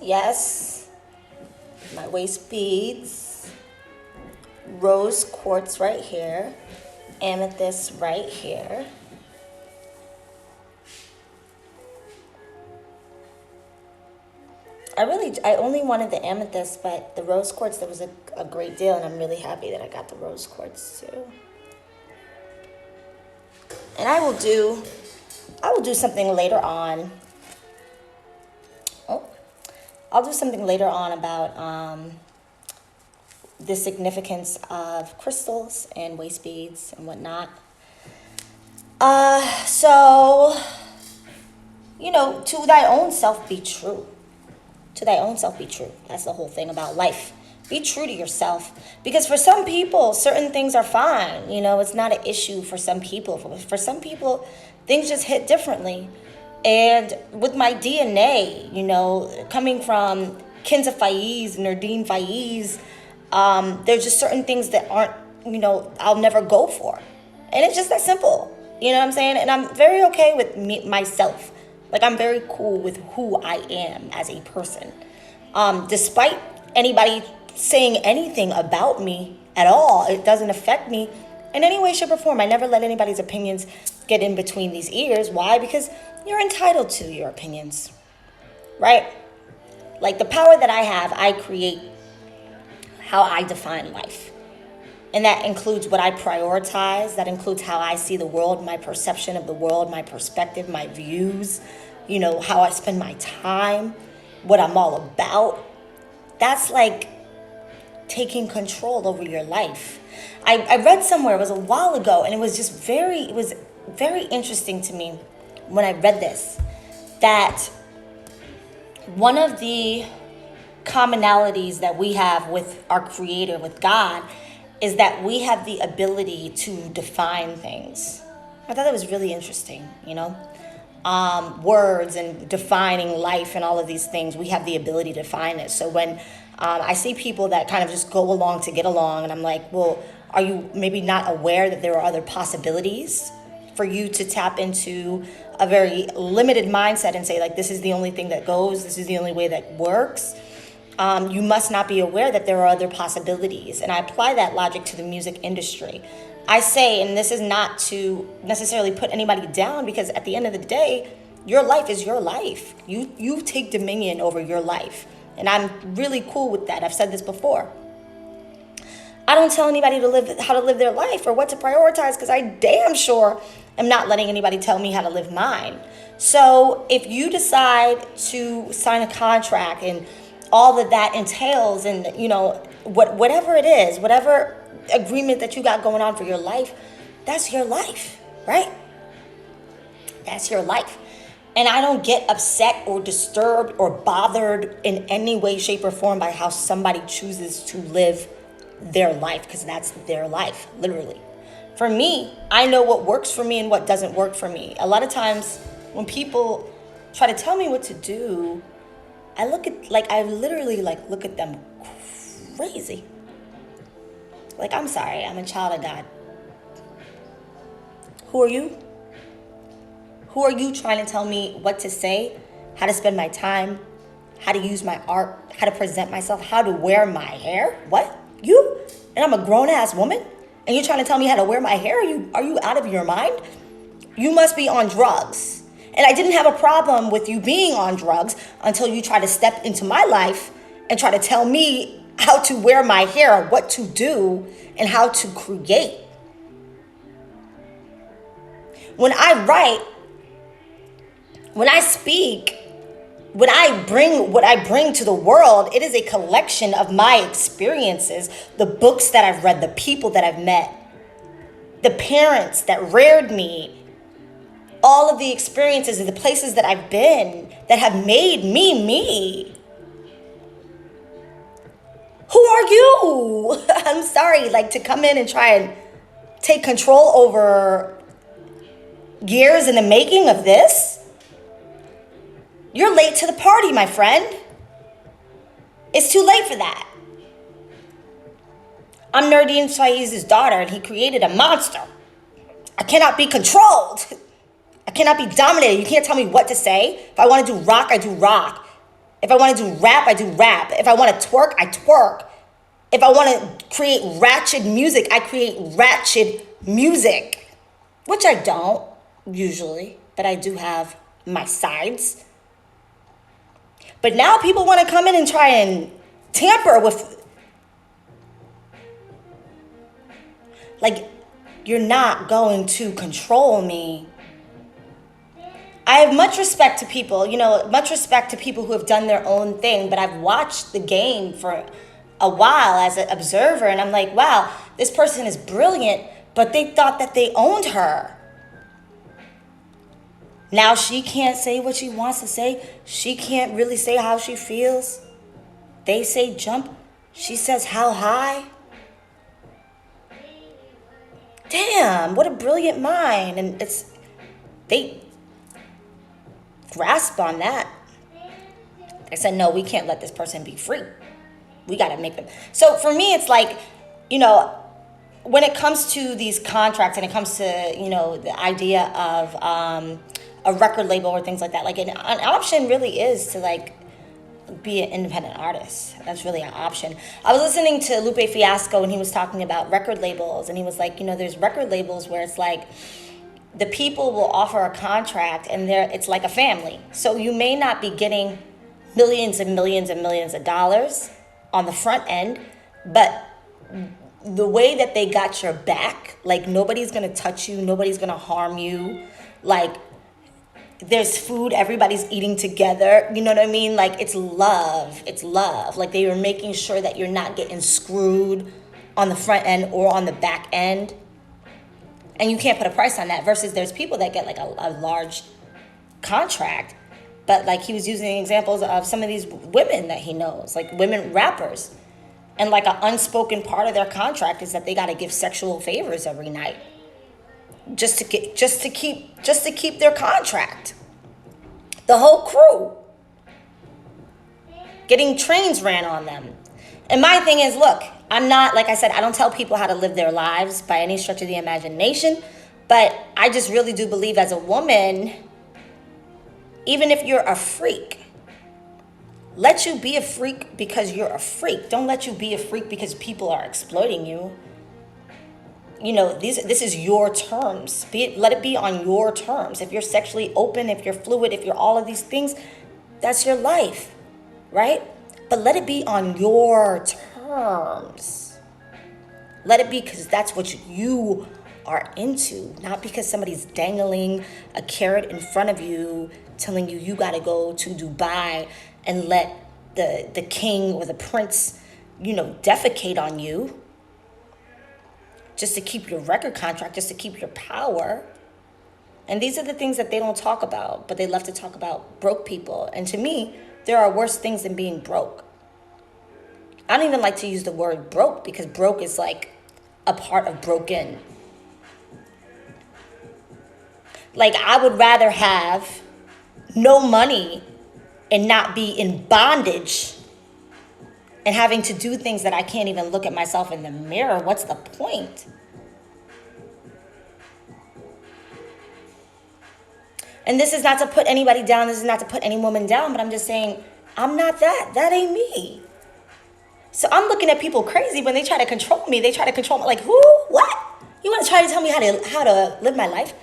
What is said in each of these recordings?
Yes, my waist beads, rose quartz right here, amethyst right here. I only wanted the amethyst, but the rose quartz, there was a great deal, and I'm really happy that I got the rose quartz too. And I will do something later on. Oh, I'll do something later on about the significance of crystals and waist beads and whatnot. So, to thy own self be true. To thy own self be true. That's the whole thing about life. Be true to yourself. Because for some people, certain things are fine. It's not an issue for some people. For some people, things just hit differently. And with my DNA, coming from Kenza Faiz, Nardine Faiz, there's just certain things that aren't, I'll never go for. And it's just that simple. You know what I'm saying? And I'm very okay with myself. Like, I'm very cool with who I am as a person. Despite anybody saying anything about me at all, it doesn't affect me in any way, shape, or form. I never let anybody's opinions get in between these ears. Why? Because you're entitled to your opinions, right? Like, the power that I have, I create how I define life. And that includes what I prioritize. That includes how I see the world, my perception of the world, my perspective, my views, how I spend my time, what I'm all about. That's like taking control over your life. I read somewhere, it was a while ago, and it was very interesting to me when I read this, that one of the commonalities that we have with our Creator, with God, is that we have the ability to define things. I thought that was really interesting, words and defining life and all of these things. We have the ability to define it. So when I see people that kind of just go along to get along, and I'm like, well, are you maybe not aware that there are other possibilities for you to tap into a very limited mindset and say, like, this is the only thing that goes, this is the only way that works? You must not be aware that there are other possibilities. And I apply that logic to the music industry. I say, and this is not to necessarily put anybody down, because at the end of the day, your life is your life. You take dominion over your life. And I'm really cool with that. I've said this before. I don't tell anybody how to live their life or what to prioritize, because I damn sure am not letting anybody tell me how to live mine. So if you decide to sign a contract and all that entails, and whatever it is, whatever agreement that you got going on for your life, that's your life, right? That's your life. And I don't get upset or disturbed or bothered in any way, shape, or form by how somebody chooses to live their life, because that's their life, literally. For me, I know what works for me and what doesn't work for me. A lot of times when people try to tell me what to do, I literally look at them crazy. Like, I'm sorry, I'm a child of God. Who are you? Who are you trying to tell me what to say, how to spend my time, how to use my art, how to present myself, how to wear my hair? What? You? And I'm a grown-ass woman? And you're trying to tell me how to wear my hair? Are you out of your mind? You must be on drugs. And I didn't have a problem with you being on drugs until you try to step into my life and try to tell me how to wear my hair, what to do, and how to create. When I write, when I speak, what I bring to the world, it is a collection of my experiences, the books that I've read, the people that I've met, the parents that reared me, all of the experiences and the places that I've been that have made me me. Who are you? I'm sorry, to come in and try and take control over years in the making of this. You're late to the party, my friend. It's too late for that. I'm Nardine Faiz's daughter, and he created a monster. I cannot be controlled. I cannot be dominated. You can't tell me what to say. If I want to do rock, I do rock. If I want to do rap, I do rap. If I want to twerk, I twerk. If I want to create ratchet music, I create ratchet music. Which I don't usually, but I do have my sides. But now people want to come in and try and tamper with, like, you're not going to control me. I have much respect to people, much respect to people who have done their own thing, but I've watched the game for a while as an observer, and I'm like, wow, this person is brilliant, but they thought that they owned her. Now she can't say what she wants to say. She can't really say how she feels. They say jump. She says how high. Damn, what a brilliant mind. And they grasp on that. They said, no, we can't let this person be free. We got to make them. So for me, it's like, when it comes to these contracts and it comes to, the idea of a record label or things like that, like an option really is to like be an independent artist. That's really an option. I was listening to Lupe Fiasco and he was talking about record labels, and he was like, there's record labels where it's like the people will offer a contract and it's like a family. So you may not be getting millions and millions and millions of dollars on the front end, but the way that they got your back, like nobody's gonna touch you, nobody's gonna harm you, like there's food, everybody's eating together, you know what I mean? Like it's love. Like they are making sure that you're not getting screwed on the front end or on the back end. And you can't put a price on that versus there's people that get like a large contract. But like he was using examples of some of these women that he knows, like women rappers. And like an unspoken part of their contract is that they got to give sexual favors every night. Just to keep their contract. The whole crew getting trains ran on them. And my thing is, look, I'm not, like I said, I don't tell people how to live their lives by any stretch of the imagination, but I just really do believe as a woman, even if you're a freak, let you be a freak because you're a freak. Don't let you be a freak because people are exploiting you. This is your terms. Let it be on your terms. If you're sexually open, if you're fluid, if you're all of these things, that's your life, right? But let it be on your terms. Let it be because that's what you are into, not because somebody's dangling a carrot in front of you, telling you got to go to Dubai and let the king or the prince, defecate on you. Just to keep your record contract, just to keep your power. And these are the things that they don't talk about, but they love to talk about broke people. And to me, there are worse things than being broke. I don't even like to use the word broke because broke is like a part of broken. Like I would rather have no money and not be in bondage and having to do things that I can't even look at myself in the mirror. What's the point? And this is not to put anybody down. This is not to put any woman down. But I'm just saying, I'm not that. That ain't me. So I'm looking at people crazy when they try to control me. They try to control me. Like, who? What? You want to try to tell me how to live my life?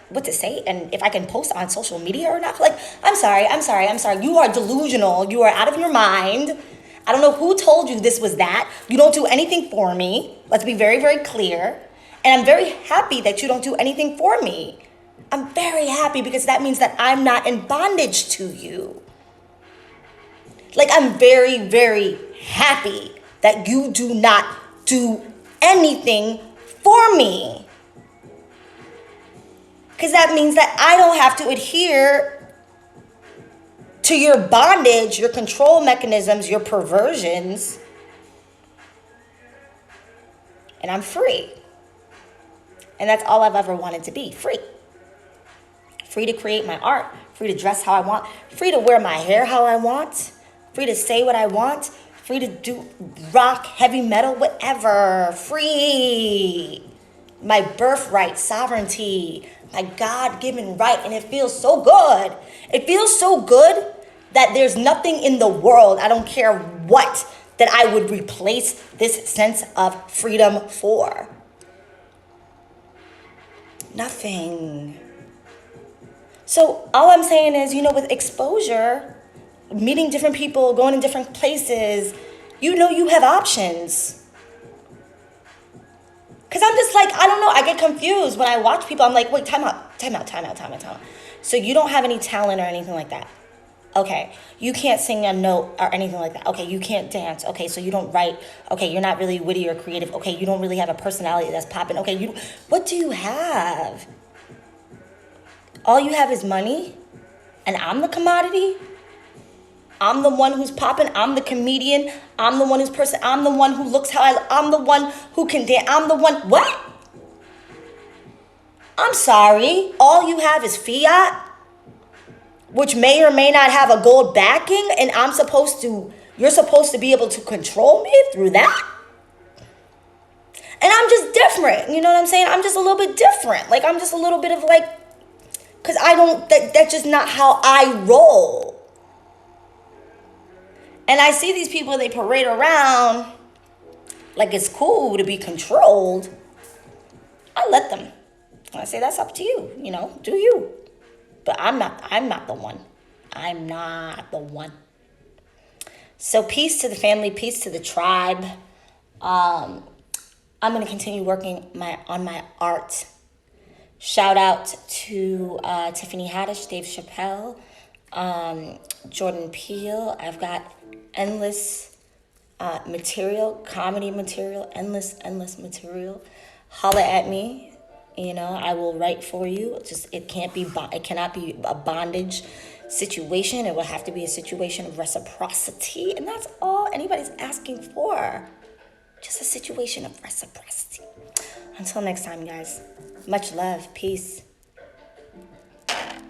What to say? And if I can post on social media or not? Like, I'm sorry. You are delusional. You are out of your mind. I don't know who told you this was that. You don't do anything for me. Let's be very, very clear. And I'm very happy that you don't do anything for me. I'm very happy because that means that I'm not in bondage to you. Like, I'm very, very happy that you do not do anything for me. Because that means that I don't have to adhere to your bondage, your control mechanisms, your perversions. And I'm free. And that's all I've ever wanted to be, free. Free to create my art, free to dress how I want, free to wear my hair how I want, free to say what I want, free to do rock, heavy metal, whatever, free. My birthright, sovereignty, my God-given right, and it feels so good. It feels so good that there's nothing in the world, I don't care what, that I would replace this sense of freedom for. Nothing. So all I'm saying is, with exposure, meeting different people, going in different places, you have options. Because I'm just like, I don't know, I get confused when I watch people. I'm like, wait, time out. So you don't have any talent or anything like that. Okay, you can't sing a note or anything like that. Okay, you can't dance. Okay, so you don't write. Okay, you're not really witty or creative. Okay, you don't really have a personality that's popping. Okay, what do you have? All you have is money, and I'm the commodity. I'm the one who's popping. I'm the comedian. I'm the one who's I'm the one who looks I'm the one who can dance. I'm the one. What? I'm sorry. All you have is fiat, which may or may not have a gold backing, and you're supposed to be able to control me through that? And I'm just different. You know what I'm saying? I'm just a little bit different. Like, I'm just a little bit of like, because that's just not how I roll. And I see these people, they parade around like it's cool to be controlled. I let them. I say, that's up to you, do you. But I'm not the one. I'm not the one. So peace to the family, peace to the tribe. I'm going to continue working on my art. Shout out to Tiffany Haddish, Dave Chappelle, Jordan Peele. I've got endless material, comedy material, endless material. Holla at me. I will write for you. It cannot be a bondage situation. It will have to be a situation of reciprocity. And that's all anybody's asking for. Just a situation of reciprocity. Until next time, guys. Much love. Peace.